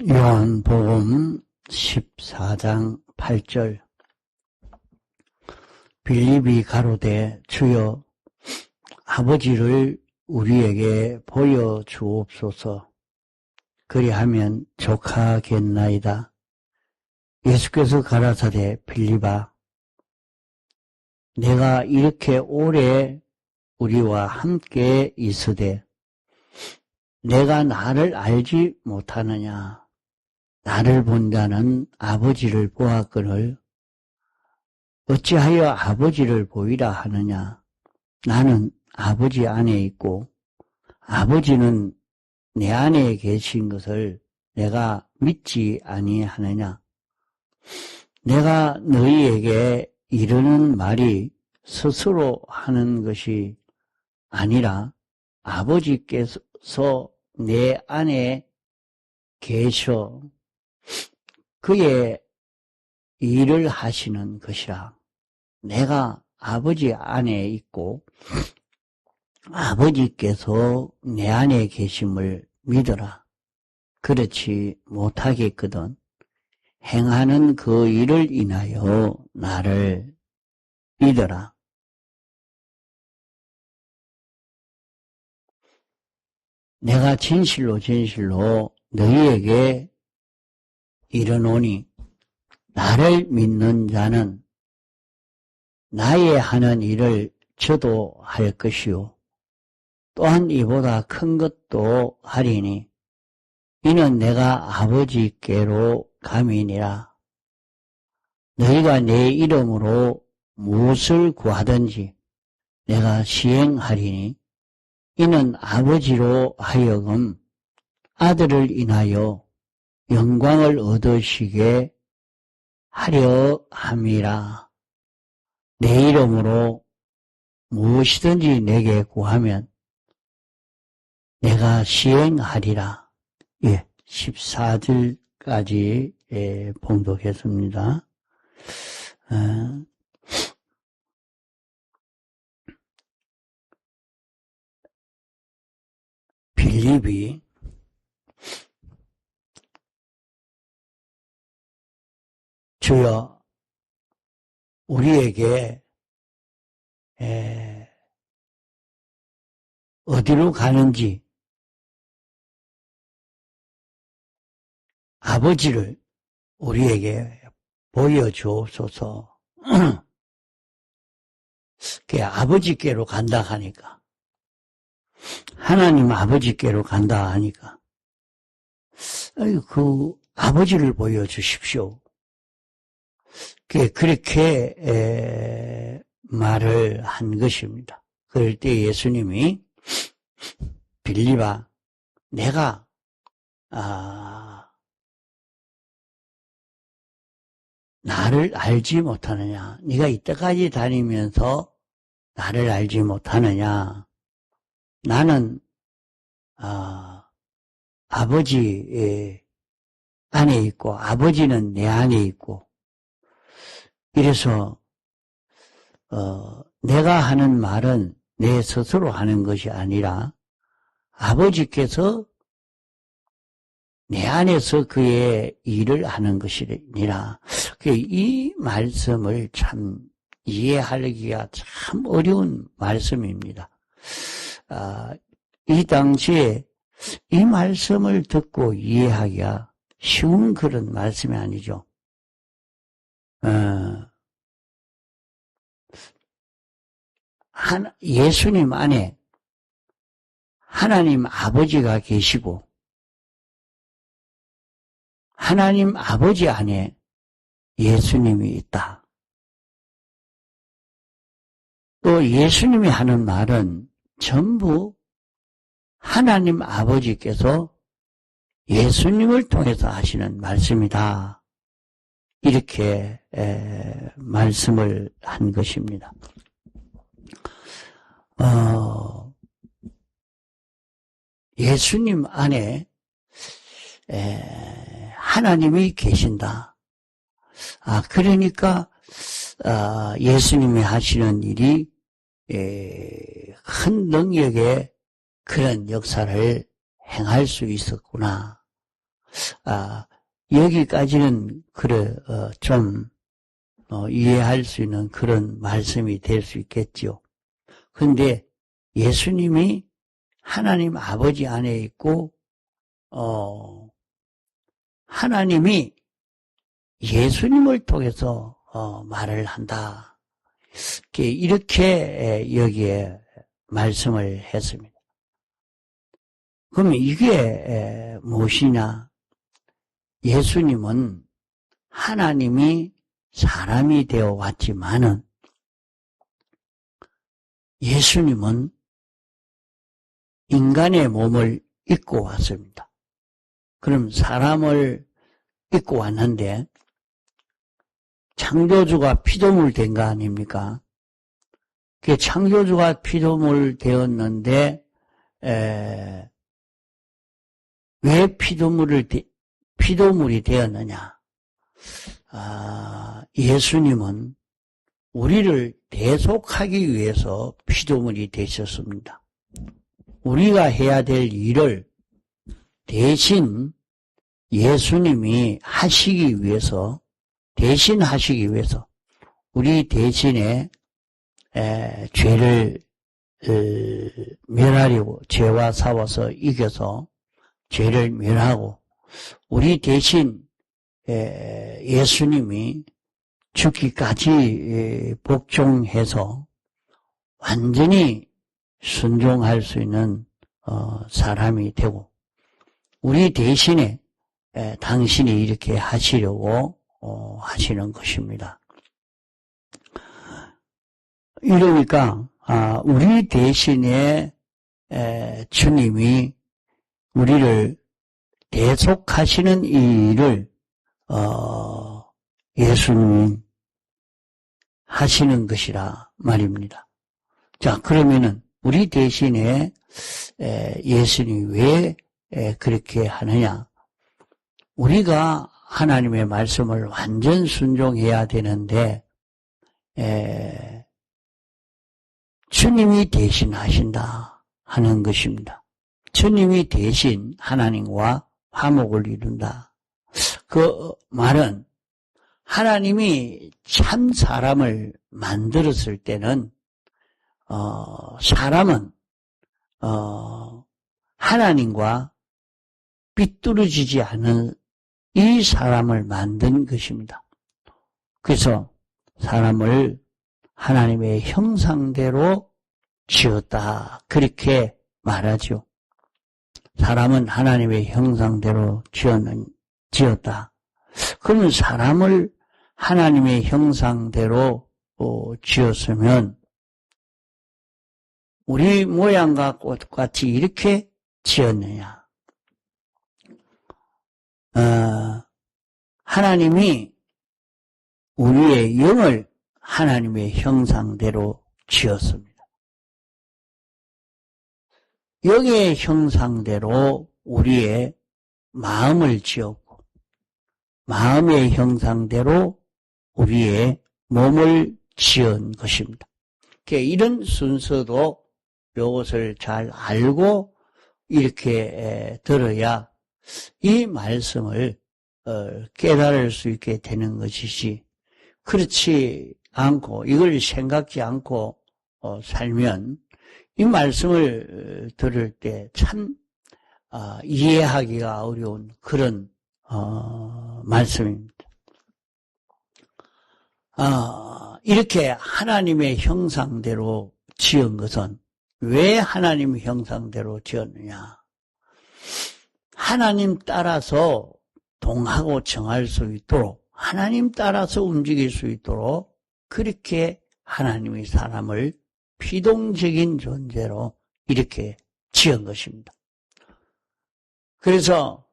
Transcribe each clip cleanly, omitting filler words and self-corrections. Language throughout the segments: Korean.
요한복음 14장 8절. 빌립이 가로되 주여 아버지를 우리에게 보여주옵소서. 그리하면 족하겠나이다. 예수께서 가라사대 빌립아, 내가 이렇게 오래 우리와 함께 있으되 내가 나를 알지 못하느냐? 나를 본 자는 아버지를 보았거늘 어찌하여 아버지를 보이라 하느냐? 나는 아버지 안에 있고 아버지는 내 안에 계신 것을 내가 믿지 아니하느냐? 내가 너희에게 이르는 말이 스스로 하는 것이 아니라 아버지께서 내 안에 계셔 그의 일을 하시는 것이라. 내가 아버지 안에 있고 아버지께서 내 안에 계심을 믿어라. 그렇지 못하겠거든 행하는 그 일을 인하여 나를 믿어라. 내가 진실로 진실로 너희에게 이르노니 나를 믿는 자는 나의 하는 일을 저도 할 것이요 또한 이보다 큰 것도 하리니 이는 내가 아버지께로 감이니라. 너희가 내 이름으로 무엇을 구하든지 내가 시행하리니 이는 아버지로 하여금 아들을 인하여 영광을 얻으시게 하려 함이라. 내 이름으로 무엇이든지 내게 구하면 내가 시행하리라. 14절까지 봉독했습니다. 빌립이 주여 우리에게 어디로 가는지 아버지를 우리에게 보여주옵소서. 그 아버지께로 간다 하니까 하나님 아버지께로 간다 하니까 그 아버지를 보여주십시오. 그렇게 말을 한 것입니다. 그럴 때 예수님이 빌립아 내가 나를 알지 못하느냐? 네가 이때까지 다니면서 나를 알지 못하느냐? 나는 아버지 안에 있고 아버지는 내 안에 있고 이래서 내가 하는 말은 내 스스로 하는 것이 아니라 아버지께서 내 안에서 그의 일을 하는 것이니라. 이 말씀을 참 이해하기가 참 어려운 말씀입니다. 이 당시에 이 말씀을 듣고 이해하기가 쉬운 그런 말씀이 아니죠. 예수님 안에 하나님 아버지가 계시고 하나님 아버지 안에 예수님이 있다. 또 예수님이 하는 말은 전부 하나님 아버지께서 예수님을 통해서 하시는 말씀이다. 이렇게 말씀을 한 것입니다. 예수님 안에 하나님이 계신다. 그러니까 예수님이 하시는 일이 큰 능력의 그런 역사를 행할 수 있었구나. 여기까지는 그래 좀 이해할 수 있는 그런 말씀이 될 수 있겠죠. 그런데 예수님이 하나님 아버지 안에 있고 하나님이 예수님을 통해서 말을 한다. 이렇게 여기에 말씀을 했습니다. 그러면 이게 무엇이냐? 예수님은 하나님이 사람이 되어 왔지만은 예수님은 인간의 몸을 입고 왔습니다. 그럼 사람을 입고 왔는데 창조주가 피조물 된 거 아닙니까? 그 창조주가 피조물 되었는데 왜 피조물이 되었느냐? 예수님은 우리를 대속하기 위해서 피조물이 되셨습니다. 우리가 해야 될 일을 대신 예수님이 대신하시기 위해서 우리 대신에 죄를 멸하려고 죄와 싸워서 이겨서 죄를 멸하고 우리 대신 예수님이 죽기까지 복종해서 완전히 순종할 수 있는 사람이 되고 우리 대신에 당신이 이렇게 하시려고 하시는 것입니다. 이러니까 우리 대신에 주님이 우리를 대속하시는 이 일을 예수님이 하시는 것이라 말입니다. 자, 그러면은 우리 대신에 예수님이 왜 그렇게 하느냐? 우리가 하나님의 말씀을 완전 순종해야 되는데 주님이 대신하신다 하는 것입니다. 주님이 대신 하나님과 화목을 이룬다. 그 말은 하나님이 참 사람을 만들었을 때는 사람은 하나님과 삐뚤어지지 않은 이 사람을 만든 것입니다. 그래서 사람을 하나님의 형상대로 지었다. 그렇게 말하죠. 사람은 하나님의 형상대로 지었다. 그러면 사람을 하나님의 형상대로 지었으면 우리 모양과 똑같이 이렇게 지었느냐? 하나님이 우리의 영을 하나님의 형상대로 지었습니다. 영의 형상대로 우리의 마음을 지었고 마음의 형상대로 우리의 몸을 지은 것입니다. 이런 순서도 이것을 잘 알고 이렇게 들어야 이 말씀을 깨달을 수 있게 되는 것이지 그렇지 않고 이걸 생각지 않고 살면 이 말씀을 들을 때 참 이해하기가 어려운 그런 말씀입니다. 이렇게 하나님의 형상대로 지은 것은 왜 하나님의 형상대로 지었느냐? 하나님 따라서 동하고 정할 수 있도록 하나님 따라서 움직일 수 있도록 그렇게 하나님이 사람을 피동적인 존재로 이렇게 지은 것입니다. 그래서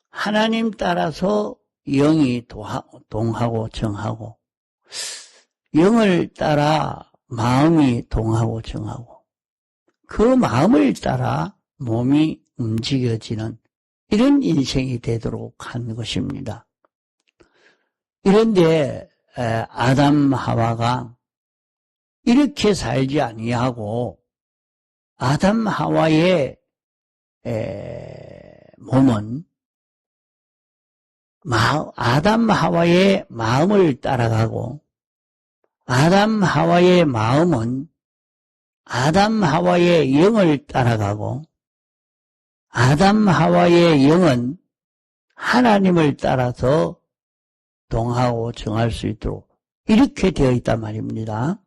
하나님 따라서 영이 동하고 정하고 영을 따라 마음이 동하고 정하고 그 마음을 따라 몸이 움직여지는 이런 인생이 되도록 한 것입니다. 이런데 아담 하와가 이렇게 살지 아니하고 아담 하와의 몸은 아담 하와의 마음을 따라가고 아담 하와의 마음은 아담 하와의 영을 따라가고 아담 하와의 영은 하나님을 따라서 동하고 정할 수 있도록 이렇게 되어 있단 말입니다.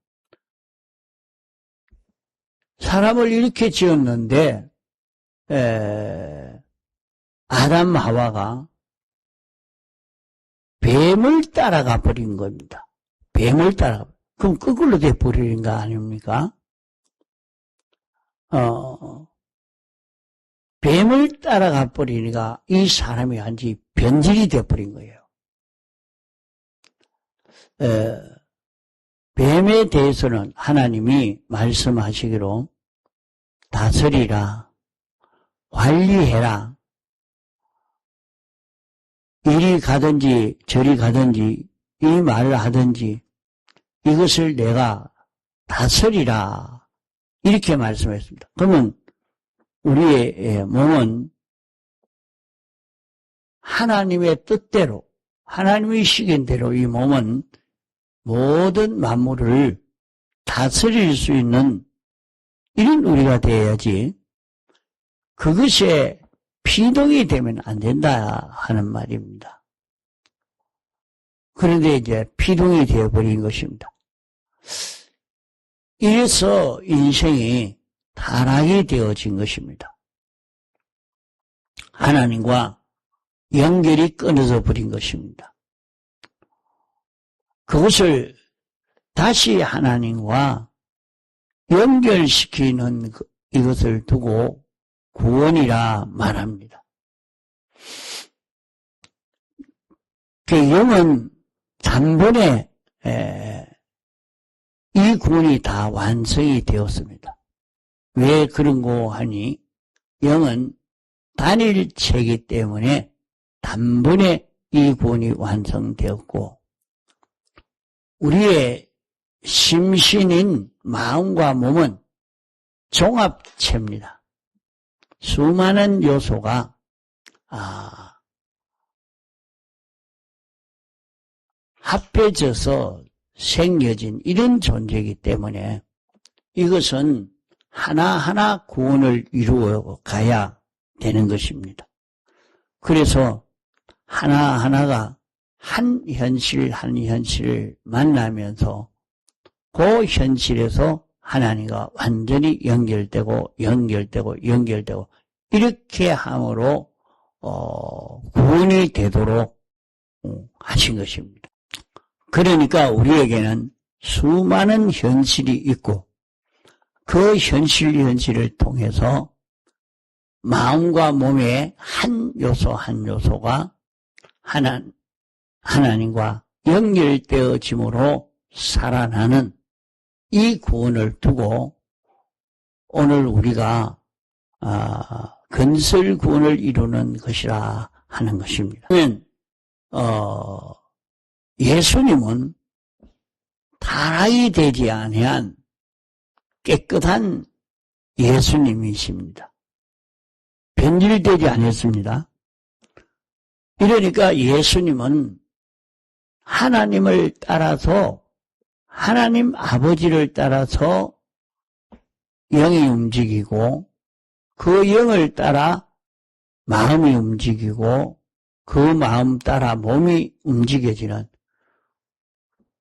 사람을 이렇게 지었는데 아담 하와가 뱀을 따라가 버린 겁니다. 뱀을 따라가. 그럼 거꾸로 돼 버리는 거 아닙니까? 뱀을 따라가 버리니까 이 사람이 완전히 변질이 돼 버린 거예요. 뱀에 대해서는 하나님이 말씀하시기로 다스리라, 관리해라, 이리 가든지 저리 가든지 이 말을 하든지 이것을 내가 다스리라 이렇게 말씀했습니다. 그러면 우리의 몸은 하나님의 뜻대로 하나님의 시간대로 이 몸은 모든 만물을 다스릴 수 있는 이런 우리가 되어야지 그것에 피동이 되면 안 된다 하는 말입니다. 그런데 이제 피동이 되어버린 것입니다. 이래서 인생이 타락이 되어진 것입니다. 하나님과 연결이 끊어져 버린 것입니다. 그것을 다시 하나님과 연결시키는 이것을 두고 구원이라 말합니다. 그 영은 단번에 이 구원이 다 완성이 되었습니다. 왜 그런고 하니 영은 단일체이기 때문에 단번에 이 구원이 완성되었고 우리의 심신인 마음과 몸은 종합체입니다. 수많은 요소가 합해져서 생겨진 이런 존재이기 때문에 이것은 하나하나 구원을 이루어 가야 되는 것입니다. 그래서 하나하나가 한 현실 한 현실을 만나면서 그 현실에서 하나님과 완전히 연결되고 이렇게 함으로 구원이 되도록 하신 것입니다. 그러니까 우리에게는 수많은 현실이 있고 그 현실을 통해서 마음과 몸의 한 요소 한 요소가 하나님과 연결되어짐으로 살아나는 이 구원을 두고 오늘 우리가 건설 구원을 이루는 것이라 하는 것입니다. 그러면 예수님은 타락이 되지 아니한 깨끗한 예수님이십니다. 변질되지 않았습니다. 이러니까 예수님은 하나님을 따라서 하나님 아버지를 따라서 영이 움직이고 그 영을 따라 마음이 움직이고 그 마음 따라 몸이 움직여지는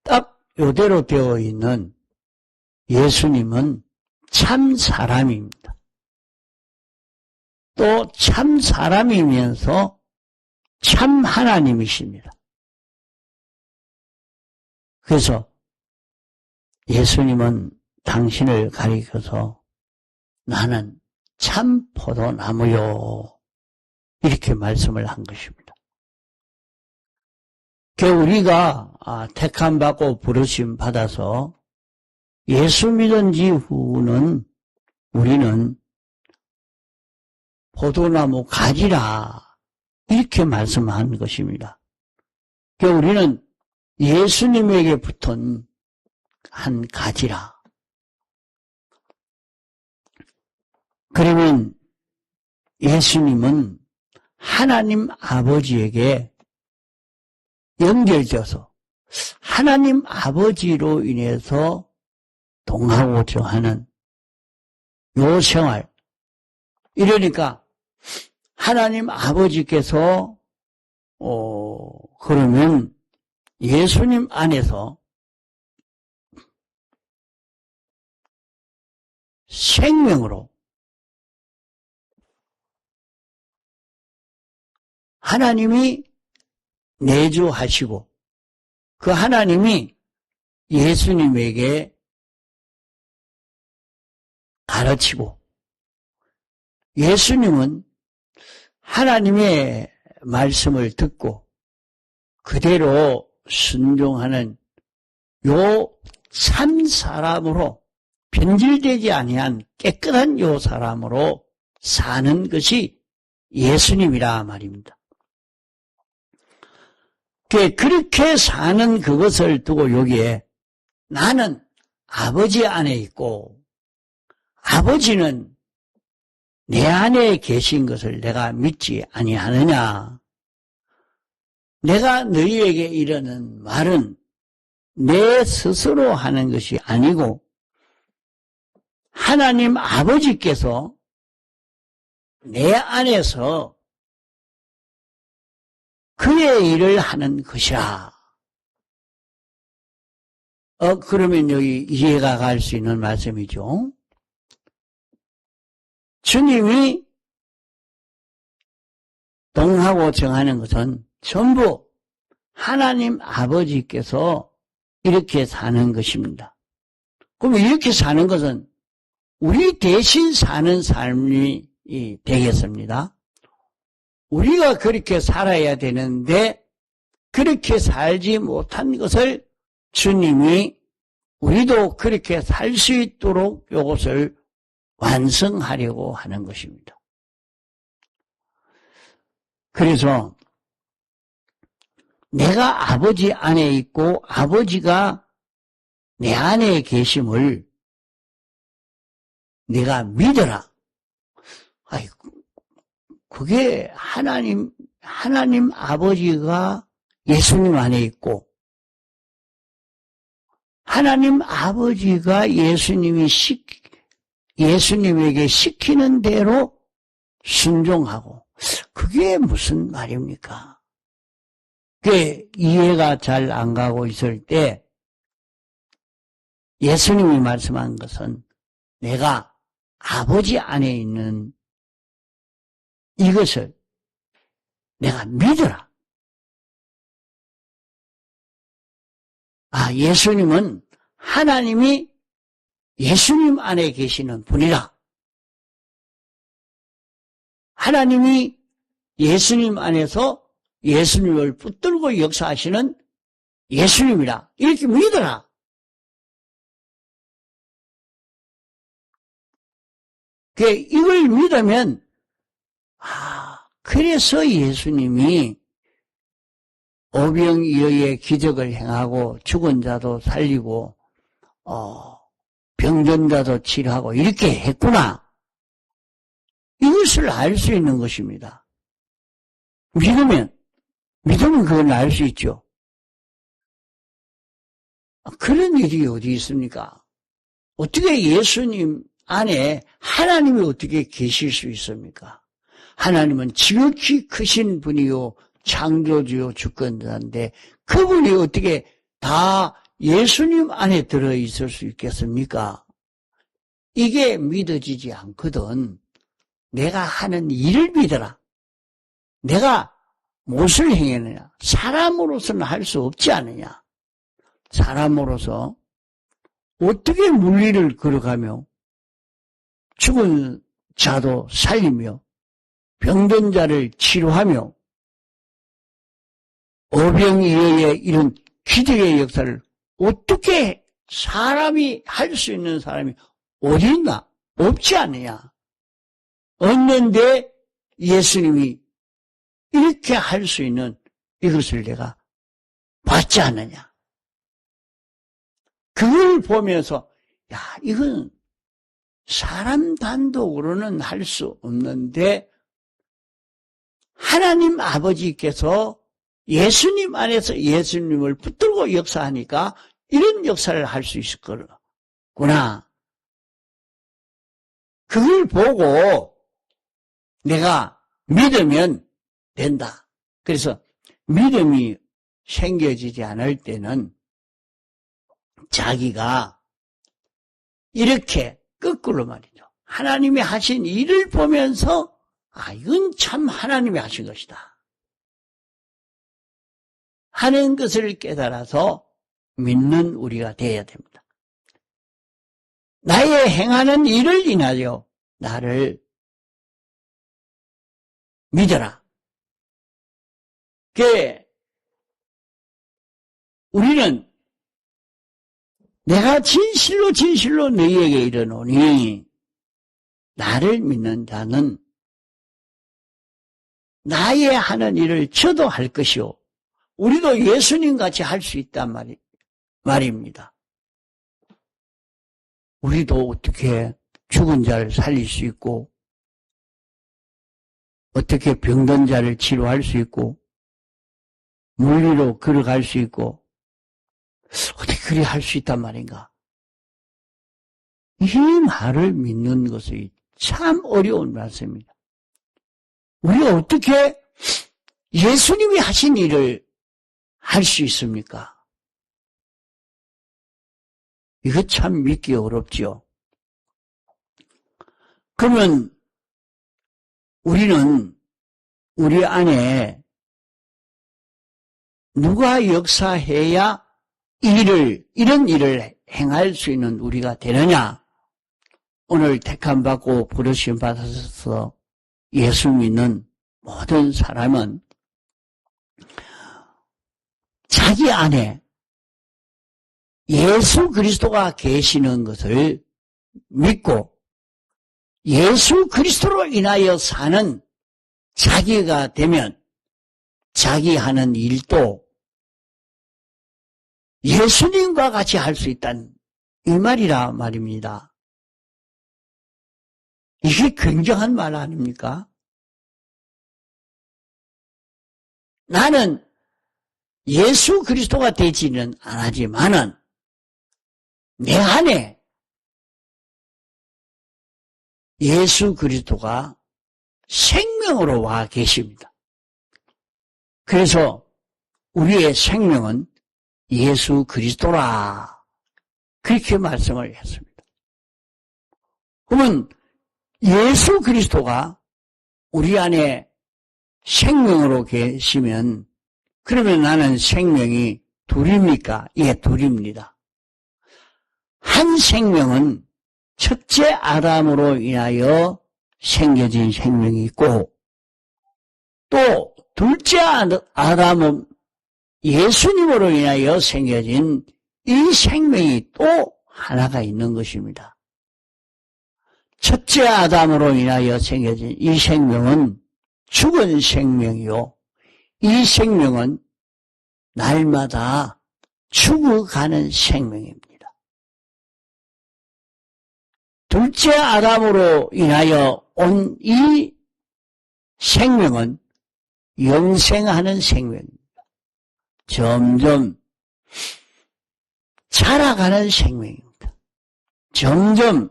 딱 요대로 되어 있는 예수님은 참 사람입니다. 또 참 사람이면서 참 하나님이십니다. 그래서 예수님은 당신을 가리켜서 나는 참 포도나무요 이렇게 말씀을 한 것입니다. 우리가 택함 받고 부르심 받아서 예수 믿은 이후는 우리는 포도나무 가지라 이렇게 말씀한 것입니다. 우리는 예수님에게 붙은 한 가지라. 그러면 예수님은 하나님 아버지에게 연결되어서 하나님 아버지로 인해서 동하고정하는 요 생활. 이러니까 하나님 아버지께서 그러면 예수님 안에서 생명으로 하나님이 내주하시고 그 하나님이 예수님에게 가르치고 예수님은 하나님의 말씀을 듣고 그대로 순종하는 요 참 사람으로 변질되지 아니한 깨끗한 요 사람으로 사는 것이 예수님이라 말입니다. 그렇게 사는 그것을 두고 여기에 나는 아버지 안에 있고 아버지는 내 안에 계신 것을 내가 믿지 아니하느냐. 내가 너희에게 이르는 말은 내 스스로 하는 것이 아니고 하나님 아버지께서 내 안에서 그의 일을 하는 것이라. 그러면 여기 이해가 갈 수 있는 말씀이죠. 주님이 동하고 정하는 것은 전부 하나님 아버지께서 이렇게 사는 것입니다. 그럼 이렇게 사는 것은 우리 대신 사는 삶이 되겠습니다. 우리가 그렇게 살아야 되는데 그렇게 살지 못한 것을 주님이 우리도 그렇게 살 수 있도록 이것을 완성하려고 하는 것입니다. 그래서 내가 아버지 안에 있고 아버지가 내 안에 계심을 내가 믿어라. 아이고, 그게 하나님 아버지가 예수님 안에 있고 하나님 아버지가 예수님에게 시키는 대로 순종하고 그게 무슨 말입니까? 그게 이해가 잘 안 가고 있을 때 예수님이 말씀한 것은 내가 아버지 안에 있는 이것을 내가 믿어라. 예수님은 하나님이 예수님 안에 계시는 분이라. 하나님이 예수님 안에서 예수님을 붙들고 역사하시는 예수님이라. 이렇게 믿어라. 이걸 믿으면 그래서 예수님이 오병이어의 기적을 행하고 죽은 자도 살리고 병든 자도 치료하고 이렇게 했구나. 이것을 알 수 있는 것입니다. 믿으면 그걸 알 수 있죠. 그런 일이 어디 있습니까? 어떻게 예수님 안에 하나님이 어떻게 계실 수 있습니까? 하나님은 지극히 크신 분이요 창조주요 주권자인데 그분이 어떻게 다 예수님 안에 들어있을 수 있겠습니까? 이게 믿어지지 않거든. 내가 하는 일을 믿어라. 내가 무엇을 행했느냐? 사람으로서는 할 수 없지 않느냐? 사람으로서 어떻게 물리를 걸어가며 죽은 자도 살리며 병든 자를 치료하며 오병이어의 이런 기적의 역사를 어떻게 사람이 할 수 있는 사람이 어디 있나? 없지 않느냐? 없는데 예수님이 이렇게 할 수 있는 이것을 내가 봤지 않느냐? 그걸 보면서 이건 사람 단독으로는 할 수 없는데 하나님 아버지께서 예수님 안에서 예수님을 붙들고 역사하니까 이런 역사를 할 수 있을 거구나. 그걸 보고 내가 믿으면 된다. 그래서 믿음이 생겨지지 않을 때는 자기가 이렇게 거꾸로 말이죠. 하나님이 하신 일을 보면서 이건 참 하나님이 하신 것이다 하는 것을 깨달아서 믿는 우리가 되어야 됩니다. 나의 행하는 일을 인하여 나를 믿어라. 우리는 내가 진실로 진실로 너희에게 이르노니 나를 믿는 자는 나의 하는 일을 저도 할 것이요. 우리도 예수님 같이 할 수 있단 말입니다. 우리도 어떻게 죽은 자를 살릴 수 있고, 어떻게 병든 자를 치료할 수 있고, 물 위로 걸어갈 수 있고, 어떻게 그리 할 수 있단 말인가? 이 말을 믿는 것이 참 어려운 말씀입니다. 우리가 어떻게 예수님이 하신 일을 할 수 있습니까? 이거 참 믿기 어렵죠. 그러면 우리는 우리 안에 누가 역사해야 이런 일을 행할 수 있는 우리가 되느냐? 오늘 택함받고 부르심 받아서 예수 믿는 모든 사람은 자기 안에 예수 그리스도가 계시는 것을 믿고 예수 그리스도로 인하여 사는 자기가 되면 자기 하는 일도 예수님과 같이 할 수 있다는 이 말이라 말입니다. 이게 굉장한 말 아닙니까? 나는 예수 그리스도가 되지는 않았지만은 내 안에 예수 그리스도가 생명으로 와 계십니다. 그래서 우리의 생명은 예수 그리스도라 그렇게 말씀을 했습니다. 그러면 예수 그리스도가 우리 안에 생명으로 계시면 그러면 나는 생명이 둘입니까? 예, 둘입니다. 한 생명은 첫째 아담으로 인하여 생겨진 생명이 있고 또 둘째 아담은 예수님으로 인하여 생겨진 이 생명이 또 하나가 있는 것입니다. 첫째 아담으로 인하여 생겨진 이 생명은 죽은 생명이요. 이 생명은 날마다 죽어가는 생명입니다. 둘째 아담으로 인하여 온 이 생명은 영생하는 생명입니다. 점점 자라가는 생명입니다. 점점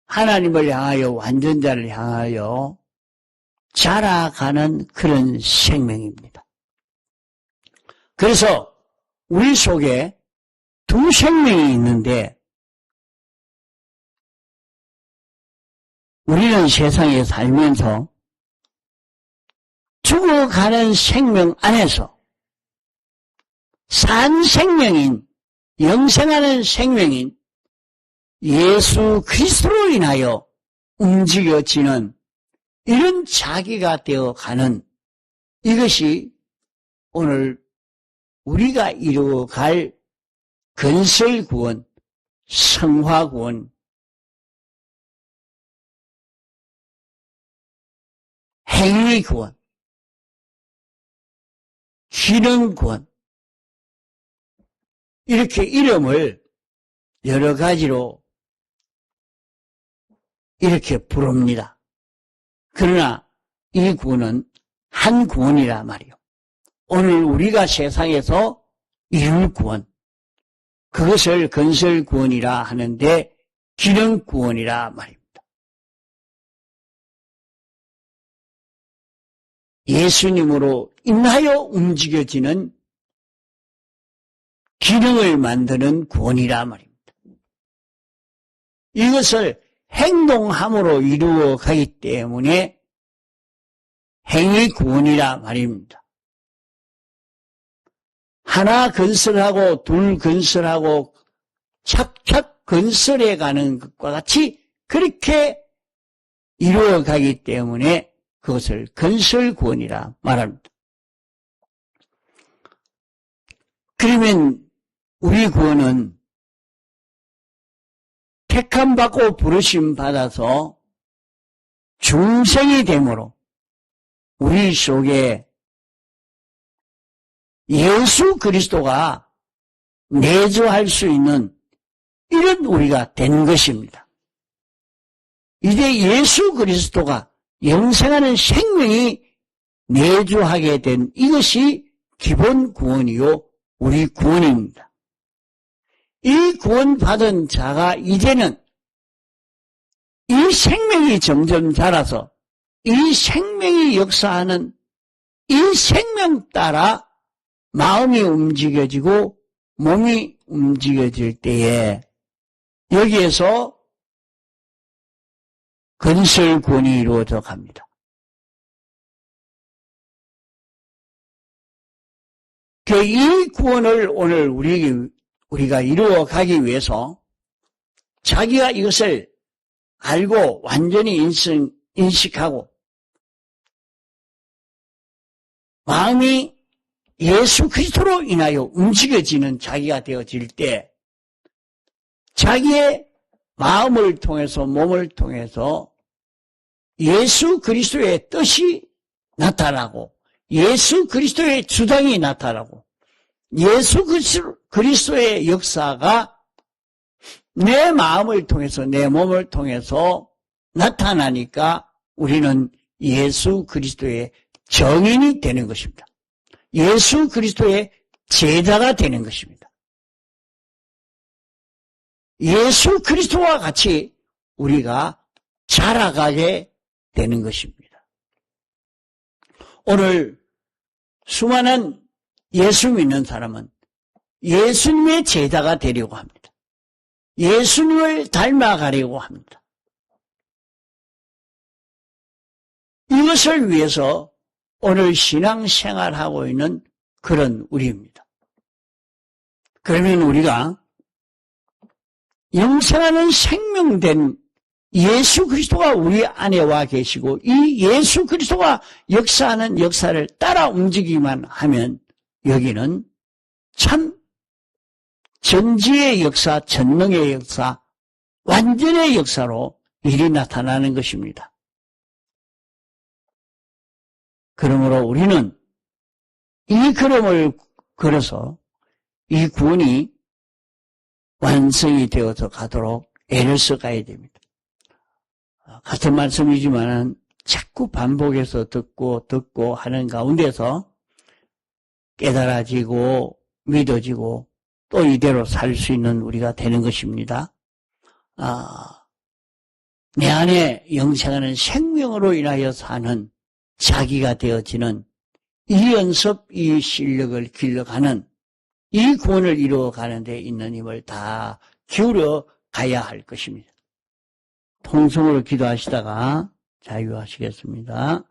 하나님을 향하여 완전자를 향하여 자라가는 그런 생명입니다. 그래서 우리 속에 두 생명이 있는데 우리는 세상에 살면서 죽어가는 생명 안에서 산 생명인 영생하는 생명인 예수 그리스도로 인하여 움직여지는 이런 자기가 되어가는 이것이 오늘 우리가 이루어갈 건설구원, 성화구원, 행위구원, 기능구원 이렇게 이름을 여러 가지로 이렇게 부릅니다. 그러나 이 구원은 한 구원이라 말이요. 오늘 우리가 세상에서 이룰 구원, 그것을 건설구원이라 하는데 기능구원이라 말입니다. 예수님으로 인하여 움직여지는 기능을 만드는 구원이라 말입니다. 이것을 행동함으로 이루어 가기 때문에 행위구원이라 말입니다. 하나 건설하고 둘 건설하고 착착 건설해 가는 것과 같이 그렇게 이루어 가기 때문에 그것을 건설구원이라 말합니다. 그러면 우리 구원은 택함받고 부르심 받아서 중생이 되므로 우리 속에 예수 그리스도가 내주할 수 있는 이런 우리가 된 것입니다. 이제 예수 그리스도가 영생하는 생명이 내주하게 된 이것이 기본 구원이요 우리 구원입니다. 이 구원받은 자가 이제는 이 생명이 점점 자라서 이 생명이 역사하는 이 생명 따라 마음이 움직여지고 몸이 움직여질 때에 여기에서 건설구원이 이루어져 갑니다. 이 구원을 오늘 우리가 이루어 가기 위해서 자기가 이것을 알고 완전히 인식하고 마음이 예수 그리스도로 인하여 움직여지는 자기가 되어질 때 자기의 마음을 통해서 몸을 통해서 예수 그리스도의 뜻이 나타나고 예수 그리스도의 주장이 나타나고 예수 그리스도의 역사가 내 마음을 통해서 내 몸을 통해서 나타나니까 우리는 예수 그리스도의 정인이 되는 것입니다. 예수 그리스도의 제자가 되는 것입니다. 예수 그리스도와 같이 우리가 자라가게 되는 것입니다. 오늘 수많은 예수 믿는 사람은 예수님의 제자가 되려고 합니다. 예수님을 닮아가려고 합니다. 이것을 위해서 오늘 신앙생활하고 있는 그런 우리입니다. 그러면 우리가 영생하는 생명된 예수 그리스도가 우리 안에 와 계시고 이 예수 그리스도가 역사하는 역사를 따라 움직이기만 하면 여기는 참 전지의 역사, 전능의 역사, 완전의 역사로 일이 나타나는 것입니다. 그러므로 우리는 이 걸음을 걸어서 이 구원이 완성이 되어서 가도록 애를 써가야 됩니다. 같은 말씀이지만 자꾸 반복해서 듣고 하는 가운데서 깨달아지고 믿어지고 또 이대로 살 수 있는 우리가 되는 것입니다. 내 안에 영생하는 생명으로 인하여 사는 자기가 되어지는 이 연습, 이 실력을 길러가는 이 구원을 이루어가는 데 있는 힘을 다 기울여 가야 할 것입니다. 통성으로 기도하시다가 자유하시겠습니다.